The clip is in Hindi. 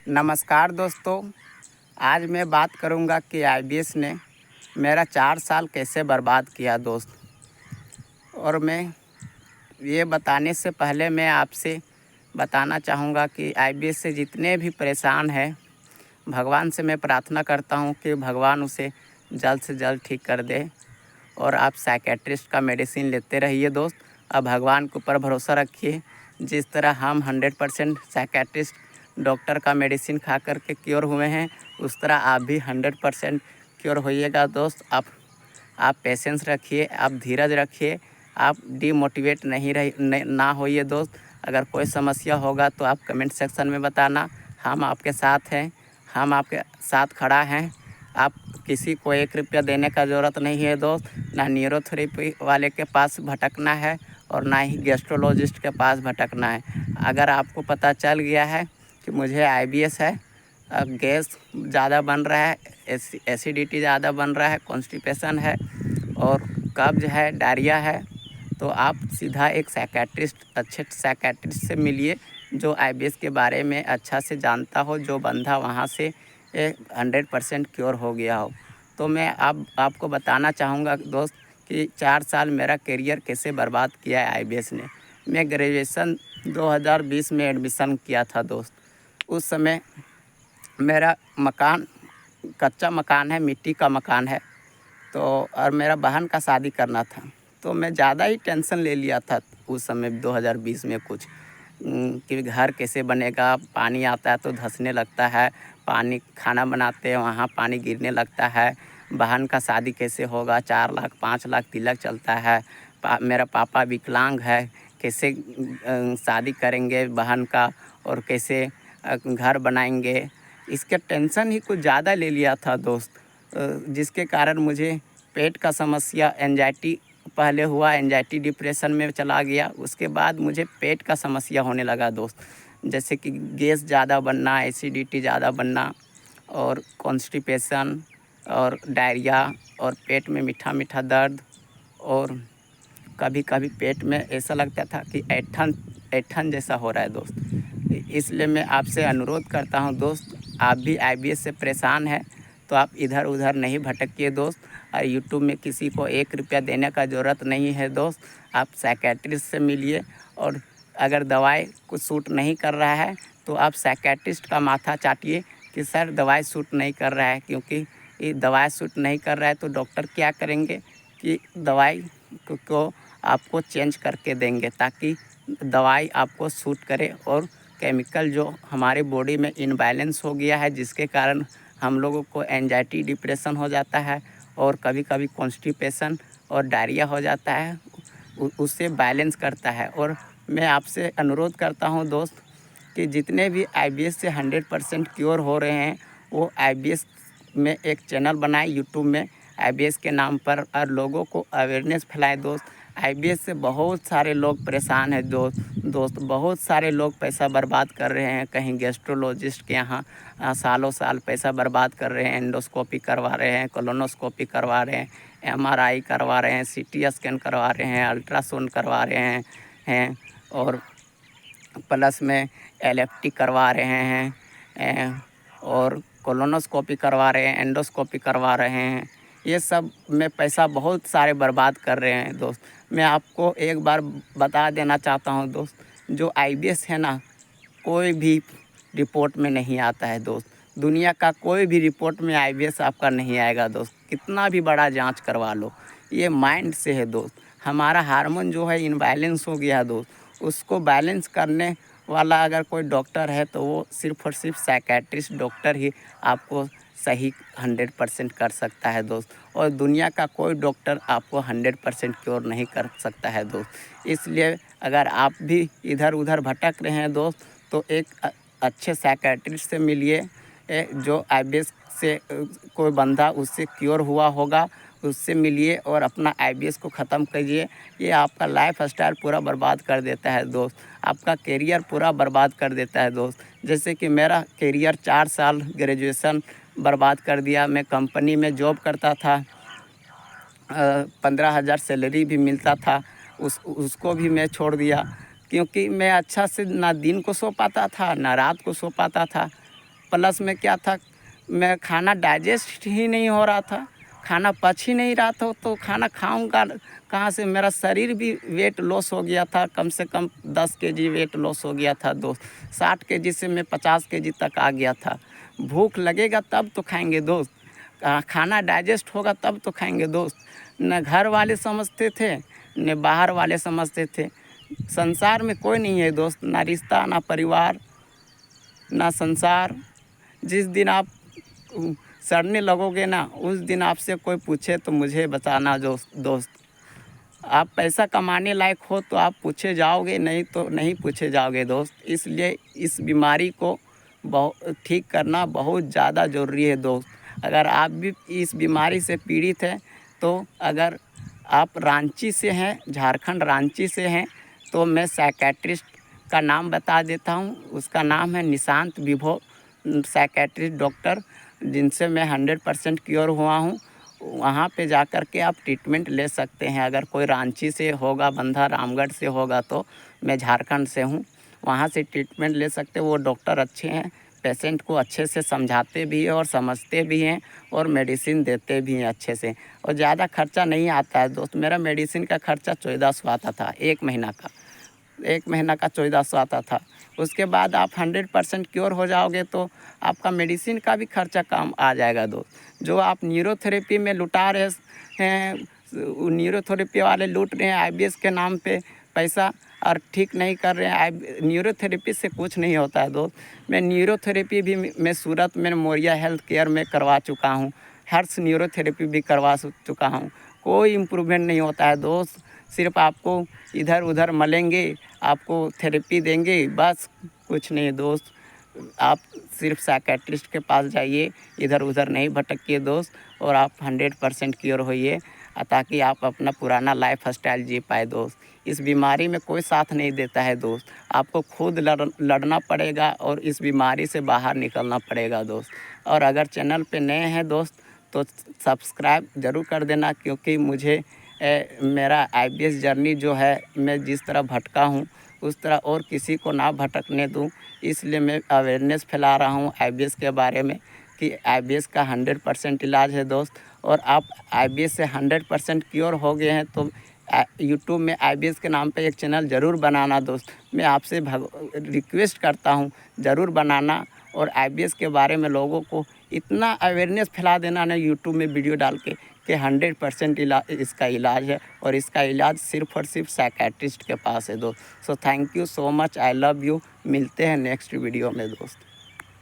नमस्कार दोस्तों। आज मैं बात करूंगा कि आईबीएस ने मेरा 4 साल कैसे बर्बाद किया दोस्त। और मैं ये बताने से पहले मैं आपसे बताना चाहूँगा कि आईबीएस से जितने भी परेशान हैं, भगवान से मैं प्रार्थना करता हूँ कि भगवान उसे जल्द से जल्द ठीक कर दे। और आप साइकेट्रिस्ट का मेडिसिन लेते रहिए दोस्त। अब भगवान के ऊपर भरोसा रखिए। जिस तरह हम 100% साइकेट्रिस्ट डॉक्टर का मेडिसिन खा कर के क्योर हुए हैं, उस तरह आप भी 100% क्योर होइएगा दोस्त। आप पेशेंस रखिए, आप धीरज रखिए, आप डीमोटिवेट ना होइए दोस्त। अगर कोई समस्या होगा तो आप कमेंट सेक्शन में बताना, हम आपके साथ हैं, हम आपके साथ खड़ा हैं। आप किसी को 1 रुपया देने का ज़रूरत नहीं है दोस्त। ना न्यूरोथेरेपी वाले के पास भटकना है और ना ही गैस्ट्रोलॉजिस्ट के पास भटकना है। अगर आपको पता चल गया है कि मुझे आईबीएस है, गैस ज़्यादा बन रहा है, एसिडिटी ज़्यादा बन रहा है, कॉन्स्टिपेशन है और कब्ज है, डायरिया है, तो आप सीधा एक अच्छे साइकेट्रिस्ट से मिलिए जो आईबीएस के बारे में अच्छा से जानता हो, जो बंदा वहाँ से 100% क्योर हो गया हो। तो मैं आपको बताना चाहूँगा दोस्त कि 4 साल मेरा करियर कैसे बर्बाद किया है आईबीएस ने। मैं ग्रेजुएशन 2020 में एडमिशन किया था दोस्त। उस समय मेरा मकान कच्चा मकान है, मिट्टी का मकान है। तो और मेरा बहन का शादी करना था, तो मैं ज़्यादा ही टेंशन ले लिया था उस समय 2020 में कुछ कि घर कैसे बनेगा, पानी आता है तो धंसने लगता है, पानी खाना बनाते हैं वहाँ पानी गिरने लगता है, बहन का शादी कैसे होगा, 4 लाख 5 लाख तिलक चलता है, मेरा पापा विकलांग है, कैसे शादी करेंगे बहन का और कैसे घर बनाएंगे। इसके टेंशन ही कुछ ज़्यादा ले लिया था दोस्त, जिसके कारण मुझे पेट का समस्या, एंजाइटी पहले हुआ, एंजाइटी डिप्रेशन में चला गया। उसके बाद मुझे पेट का समस्या होने लगा दोस्त, जैसे कि गैस ज़्यादा बनना, एसिडिटी ज़्यादा बनना और कॉन्स्टिपेशन और डायरिया और पेट में मीठा मीठा दर्द। और कभी कभी पेट में ऐसा लगता था कि ऐंठन ऐंठन जैसा हो रहा है दोस्त। इसलिए मैं आपसे अनुरोध करता हूं दोस्त, आप भी आईबीएस से परेशान हैं तो आप इधर उधर नहीं भटकिए दोस्त। और यूट्यूब में किसी को 1 रुपया देने का ज़रूरत नहीं है दोस्त। आप साइकेट्रिस्ट से मिलिए और अगर दवाई कुछ सूट नहीं कर रहा है तो आप साइकेट्रिस्ट का माथा चाटिए कि सर दवाई सूट नहीं कर रहा है। क्योंकि ये दवाई सूट नहीं कर रहा है तो डॉक्टर क्या करेंगे कि दवाई को आपको चेंज करके देंगे ताकि दवाई आपको सूट करे। और केमिकल जो हमारे बॉडी में इनबैलेंस हो गया है, जिसके कारण हम लोगों को एंजाइटी डिप्रेशन हो जाता है और कभी कभी कॉन्स्टिपेशन और डायरिया हो जाता है, उससे बैलेंस करता है। और मैं आपसे अनुरोध करता हूं दोस्त कि जितने भी आईबीएस से 100% क्योर हो रहे हैं वो आईबीएस में एक चैनल बनाए यूट्यूब में आईबीएस के नाम पर, और लोगों को अवेयरनेस फैलाए दोस्त। आईबीएस से बहुत सारे लोग परेशान हैं दोस्त। बहुत सारे लोग पैसा बर्बाद कर रहे हैं, कहीं गैस्ट्रोलॉजिस्ट के यहाँ सालों साल पैसा बर्बाद कर रहे हैं, एंडोस्कोपी करवा रहे हैं, कोलोनोस्कोपी करवा रहे हैं, एमआरआई करवा रहे हैं, सीटी स्कैन करवा रहे हैं, अल्ट्रासाउंड करवा रहे हैं और प्लस में एलएफटी करवा रहे हैं और कोलोनोस्कोपी करवा रहे हैं, एंडोस्कोपी करवा रहे हैं। ये सब में पैसा बहुत सारे बर्बाद कर रहे हैं दोस्त। मैं आपको एक बार बता देना चाहता हूँ दोस्त, जो आईबीएस है ना, कोई भी रिपोर्ट में नहीं आता है दोस्त। दुनिया का कोई भी रिपोर्ट में आईबीएस आपका नहीं आएगा दोस्त, कितना भी बड़ा जांच करवा लो। ये माइंड से है दोस्त। हमारा हार्मोन जो है इनबैलेंस हो गया है दोस्त, उसको बैलेंस करने वाला अगर कोई डॉक्टर है तो वो सिर्फ़ और सिर्फ साइकेट्रिस्ट डॉक्टर ही आपको सही 100% कर सकता है दोस्त। और दुनिया का कोई डॉक्टर आपको 100% क्योर नहीं कर सकता है दोस्त। इसलिए अगर आप भी इधर उधर भटक रहे हैं दोस्त तो एक अच्छे साइकेट्रिस्ट से मिलिए, जो आईबीएस से कोई बंदा उससे क्योर हुआ होगा, उससे मिलिए और अपना आईबीएस को ख़त्म करिए। ये आपका लाइफ स्टाइल पूरा बर्बाद कर देता है दोस्त, आपका करियर पूरा बर्बाद कर देता है दोस्त। जैसे कि मेरा करियर 4 साल ग्रेजुएशन बर्बाद कर दिया। मैं कंपनी में जॉब करता था, 15,000 सैलरी भी मिलता था, उसको भी मैं छोड़ दिया क्योंकि मैं अच्छा से ना दिन को सो पाता था ना रात को सो पाता था। प्लस में क्या था, मैं खाना डाइजेस्ट ही नहीं हो रहा था, खाना पच ही नहीं रहा था, तो खाना खाऊंगा कहाँ से। मेरा शरीर भी वेट लॉस हो गया था, कम से कम 10 केजी वेट लॉस हो गया था दोस्त। 60 केजी से मैं 50 केजी तक आ गया था। भूख लगेगा तब तो खाएंगे दोस्त, खाना डाइजेस्ट होगा तब तो खाएंगे दोस्त। न घर वाले समझते थे न बाहर वाले समझते थे। संसार में कोई नहीं है दोस्त, ना रिश्ता ना परिवार ना संसार। जिस दिन आप सड़ने लगोगे ना, उस दिन आपसे कोई पूछे तो मुझे बताना दोस्त। आप पैसा कमाने लायक हो तो आप पूछे जाओगे, नहीं तो नहीं पूछे जाओगे दोस्त। इसलिए इस बीमारी को ठीक करना बहुत ज़्यादा ज़रूरी है दोस्त। अगर आप भी इस बीमारी से पीड़ित हैं, तो अगर आप रांची से हैं, झारखंड रांची से हैं, तो मैं साइकेट्रिस्ट का नाम बता देता हूँ। उसका नाम है निशांत विभो, साइकेट्रिस्ट डॉक्टर, जिनसे मैं 100% क्योर हुआ हूँ। वहाँ पे जा कर के आप ट्रीटमेंट ले सकते हैं। अगर कोई रांची से होगा, बंधा रामगढ़ से होगा, तो मैं झारखंड से हूँ, वहाँ से ट्रीटमेंट ले सकते हैं। वो डॉक्टर अच्छे हैं, पेशेंट को अच्छे से समझाते भी हैं और समझते भी हैं और मेडिसिन देते भी हैं अच्छे से, और ज़्यादा खर्चा नहीं आता है दोस्त। मेरा मेडिसिन का खर्चा 1400 आता था, 1 महीना का 1400 आता था। उसके बाद आप 100% क्योर हो जाओगे तो आपका मेडिसिन का भी खर्चा कम आ जाएगा दोस्त। जो आप न्यूरोथेरेपी में लुटा रहे हैं, न्यूरोथेरेपी वाले लूट रहे हैं आईबीएस के नाम पे पैसा, और ठीक नहीं कर रहे हैं। न्यूरोथेरेपी से कुछ नहीं होता है दोस्त। मैं न्यूरोथेरेपी भी मैं सूरत में मोरिया हेल्थ केयर में करवा चुका हूँ, हर्ष न्यूरोथेरेपी भी करवा चुका हूँ। कोई इम्प्रूवमेंट नहीं होता है दोस्त। सिर्फ आपको इधर उधर मलेंगे, आपको थेरेपी देंगे, बस कुछ नहीं दोस्त। आप सिर्फ साइकेट्रिस्ट के पास जाइए, इधर उधर नहीं भटकिए दोस्त, और आप 100% क्योर होइए, ताकि आप अपना पुराना लाइफ स्टाइल जी पाए दोस्त। इस बीमारी में कोई साथ नहीं देता है दोस्त, आपको खुद लड़ना पड़ेगा और इस बीमारी से बाहर निकलना पड़ेगा दोस्त। और अगर चैनल पे नए हैं दोस्त, तो सब्सक्राइब ज़रूर कर देना, क्योंकि मुझे मेरा आईबीएस जर्नी जो है, मैं जिस तरह भटका हूँ उस तरह और किसी को ना भटकने दूँ। इसलिए मैं अवेयरनेस फैला रहा हूँ आईबीएस के बारे में, कि आईबीएस का 100% इलाज है दोस्त। और आप आईबीएस से 100% क्योर हो गए हैं तो यूट्यूब में आईबीएस के नाम पे एक चैनल ज़रूर बनाना दोस्त। मैं आपसे रिक्वेस्ट करता हूँ, ज़रूर बनाना, और आईबीएस के बारे में लोगों को इतना अवेयरनेस फैला देना ना यूट्यूब में वीडियो डाल के, कि 100% इसका इलाज है, और इसका इलाज सिर्फ़ और सिर्फ साइकेट्रिस्ट के पास है दोस्त। So thank you so much, I love you. मिलते हैं नेक्स्ट वीडियो में दोस्त।